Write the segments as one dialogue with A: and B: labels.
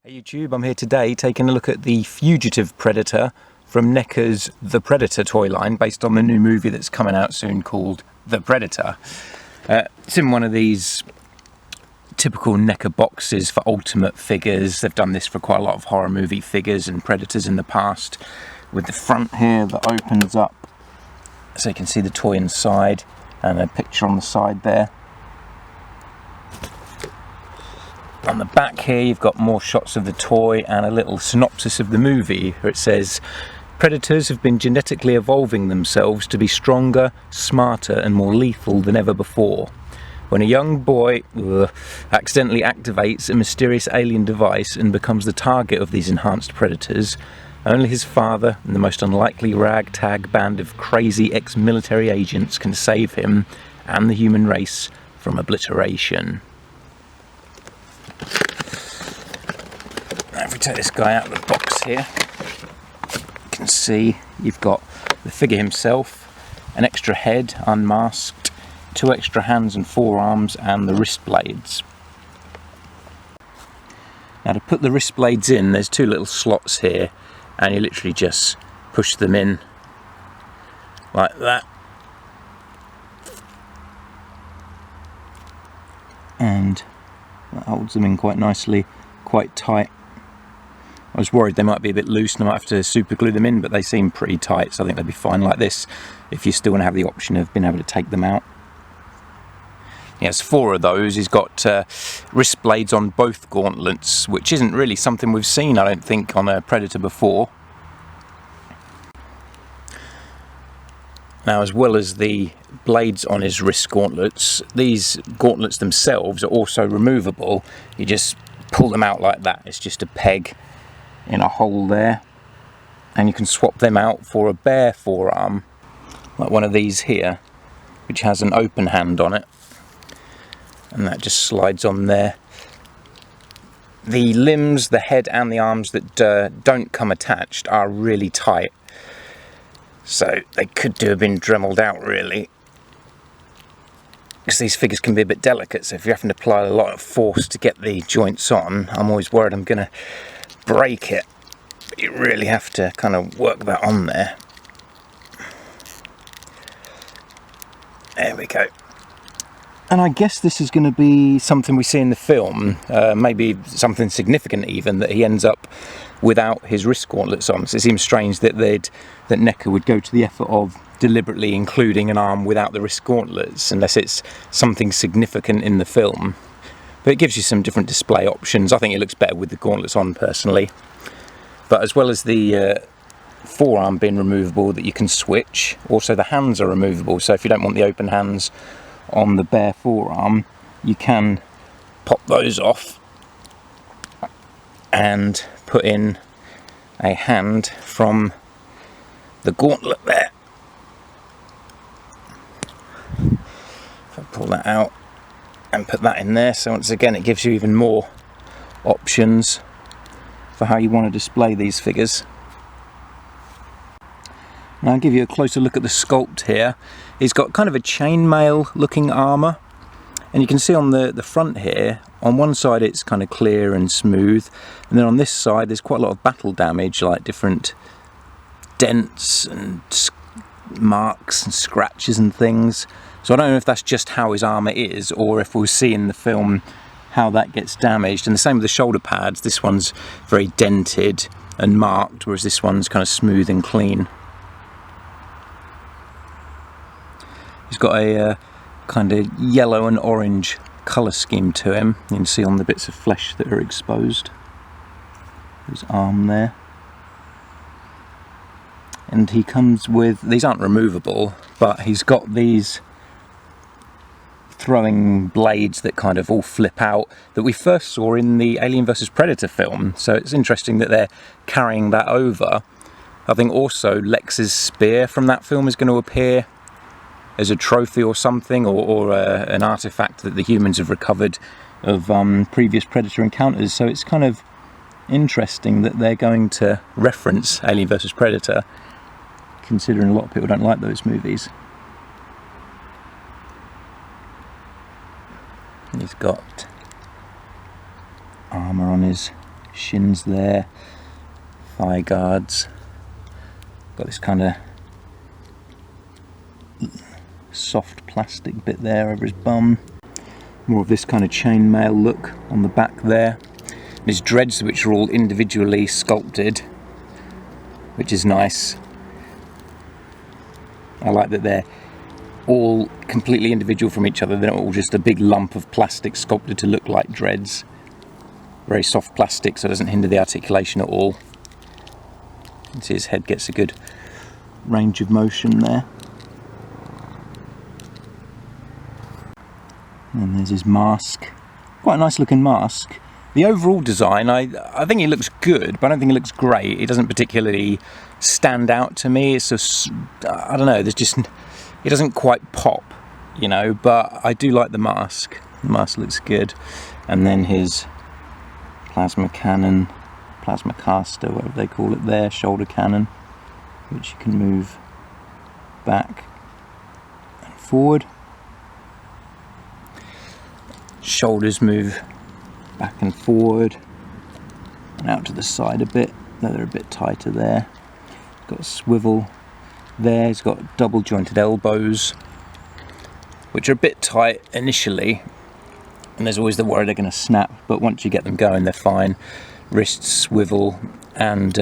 A: Hey YouTube, I'm here today taking a look at the Fugitive Predator from NECA's The Predator toy line, based on the new movie that's coming out soon called The Predator. It's in one of these typical NECA boxes for ultimate figures. They've done this for quite a lot of horror movie figures and Predators in the past, with the front here that opens up so you can see the toy inside and a picture on the side there. On the back here you've got more shots of the toy and a little synopsis of the movie where it says, "Predators have been genetically evolving themselves to be stronger, smarter and more lethal than ever before. When a young boy accidentally activates a mysterious alien device and becomes the target of these enhanced predators, only his father and the most unlikely ragtag band of crazy ex-military agents can save him and the human race from obliteration." Now if we take this guy out of the box here, you can see you've got the figure himself, an extra head unmasked, 2 extra hands and forearms, and the wrist blades. Now to put the wrist blades in, there's 2 little slots here, and you literally just push them in like that, and that holds them in quite nicely, quite tight. I was worried they might be a bit loose and I might have to super glue them in, but they seem pretty tight, so I think they'll be fine like this if you still want to have the option of being able to take them out. He has 4 of those. He's got wrist blades on both gauntlets, which isn't really something we've seen, I don't think, on a Predator before. Now, as well as the blades on his wrist gauntlets, these gauntlets themselves are also removable. You just pull them out like that. It's just a peg in a hole there, and you can swap them out for a bare forearm, like one of these here, which has an open hand on it, and that just slides on there. The limbs, the head and the arms that don't come attached are really tight, so they could do have been dremelled out really, because these figures can be a bit delicate, so if you're having to apply a lot of force to get the joints on, I'm always worried I'm going to break it. But you really have to kind of work that on there. There we go. And I guess this is going to be something we see in the film, maybe something significant even, that he ends up without his wrist gauntlets on. So it seems strange that NECA would go to the effort of deliberately including an arm without the wrist gauntlets, unless it's something significant in the film. But it gives you some different display options. I think it looks better with the gauntlets on personally. But as well as the forearm being removable that you can switch, also the hands are removable. So if you don't want the open hands on the bare forearm, you can pop those off and put in a hand from the gauntlet there. If I pull that out and put that in there, so once again it gives you even more options for how you want to display these figures. Now I'll give you a closer look at the sculpt here. He's got kind of a chainmail looking armour, and you can see on the front here, on one side it's kind of clear and smooth, and then on this side there's quite a lot of battle damage, like different dents and marks and scratches and things. So I don't know if that's just how his armour is, or if we'll see in the film how that gets damaged. And the same with the shoulder pads. This one's very dented and marked, whereas this one's kind of smooth and clean. He's got a kind of yellow and orange colour scheme to him. You can see on the bits of flesh that are exposed. His arm there. And he comes with, these aren't removable, but he's got these throwing blades that kind of all flip out that we first saw in the Alien vs Predator film. So it's interesting that they're carrying that over. I think also Lex's spear from that film is going to appear as a trophy or something, or an artifact that the humans have recovered of previous Predator encounters. So it's kind of interesting that they're going to reference Alien vs Predator, considering a lot of people don't like those movies. He's got armour on his shins there, thigh guards. Got this kind of soft plastic bit there over his bum. More of this kind of chainmail look on the back there. And his dreads, which are all individually sculpted, which is nice. I like that they're all completely individual from each other. They're not all just a big lump of plastic sculpted to look like dreads. Very soft plastic, so it doesn't hinder the articulation at all. You can see his head gets a good range of motion there. And there's his mask. Quite a nice looking mask. The overall design, I think he looks good, but I don't think he looks great. It doesn't particularly stand out to me. It's just, I don't know, there's just, it doesn't quite pop, you know, but I do like the mask. The mask looks good. And then his plasma cannon, plasma caster, whatever they call it there, shoulder cannon, which you can move back and forward. Shoulders move back and forward and out to the side a bit, though they're a bit tighter there. Got a swivel there. He's got double jointed elbows, which are a bit tight initially, and there's always the worry they're going to snap, but once you get them going, they're fine. Wrists swivel and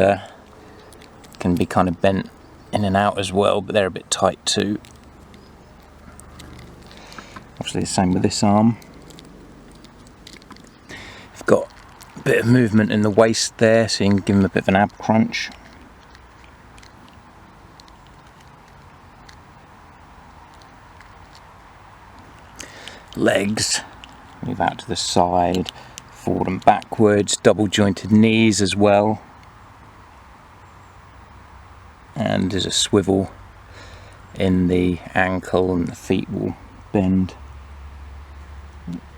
A: can be kind of bent in and out as well, but they're a bit tight too. Obviously the same with this arm. I've got a bit of movement in the waist there, so you can give him a bit of an ab crunch. Legs, move out to the side, forward and backwards, double jointed knees as well. And there's a swivel in the ankle, and the feet will bend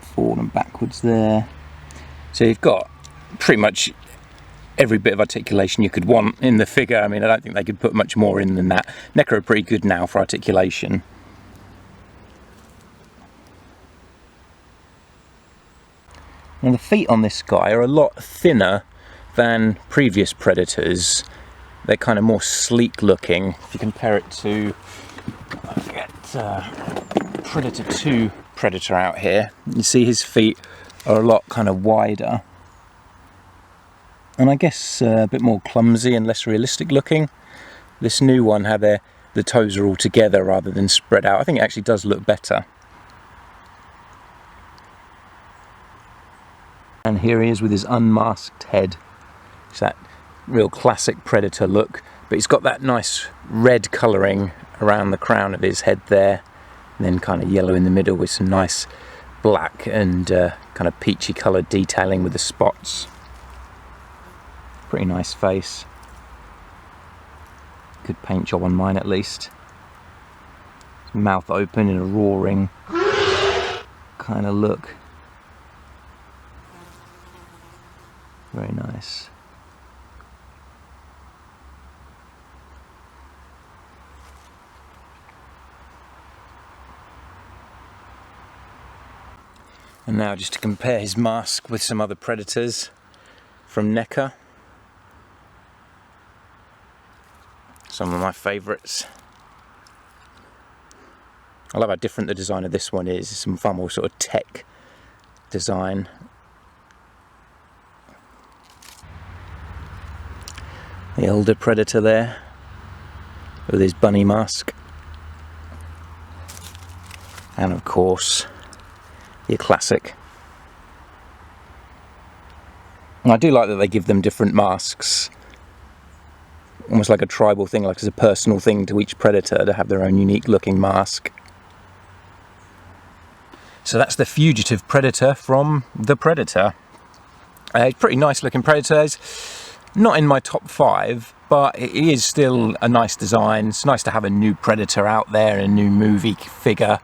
A: forward and backwards there. So you've got pretty much every bit of articulation you could want in the figure. I mean, I don't think they could put much more in than that. NECA are pretty good now for articulation. Now the feet on this guy are a lot thinner than previous Predators. They're kind of more sleek looking. If you compare it to, I'll get Predator 2 Predator out here, you see his feet are a lot kind of wider. And I guess a bit more clumsy and less realistic looking. This new one, how the toes are all together rather than spread out, I think it actually does look better. And here he is with his unmasked head. It's that real classic Predator look, but he's got that nice red colouring around the crown of his head there, and then kind of yellow in the middle with some nice black and kind of peachy coloured detailing with the spots. Pretty nice face. Good paint job on mine at least. Mouth open in a roaring kind of look. Very nice. And now just to compare his mask with some other Predators from NECA. Some of my favourites. I love how different the design of this one is. It's some far more sort of tech design. The elder Predator there with his bunny mask. And of course, your classic. And I do like that they give them different masks. Almost like a tribal thing, like it's a personal thing to each Predator to have their own unique looking mask. So that's the Fugitive Predator from the Predator. Pretty nice looking Predator. It's not in my top 5, but it is still a nice design. It's nice to have a new Predator out there, a new movie figure.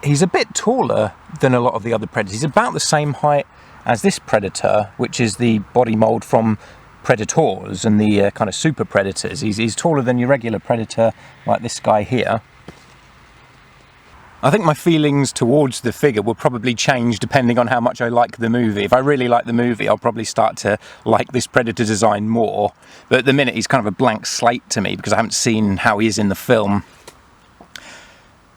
A: He's a bit taller than a lot of the other Predators. He's about the same height as this Predator, which is the body mold from Predators and the kind of super Predators. He's taller than your regular Predator, like this guy here. I think my feelings towards the figure will probably change depending on how much I like the movie. If I really like the movie, I'll probably start to like this Predator design more. But at the minute, he's kind of a blank slate to me because I haven't seen how he is in the film.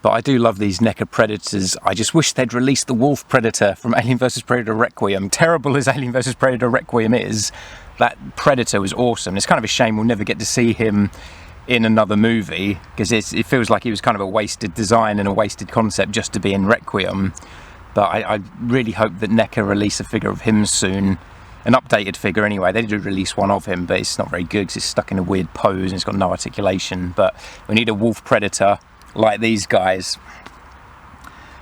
A: But I do love these NECA Predators. I just wish they'd released the Wolf Predator from Alien vs Predator Requiem. Terrible as Alien vs Predator Requiem is, that Predator was awesome. It's kind of a shame we'll never get to see him in another movie, because it feels like he was kind of a wasted design and a wasted concept just to be in Requiem. But I really hope that NECA release a figure of him soon. An updated figure anyway. They did release one of him, but it's not very good because it's stuck in a weird pose and it's got no articulation. But we need a Wolf Predator like these guys.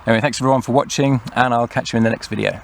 A: Anyway, thanks everyone for watching, and I'll catch you in the next video.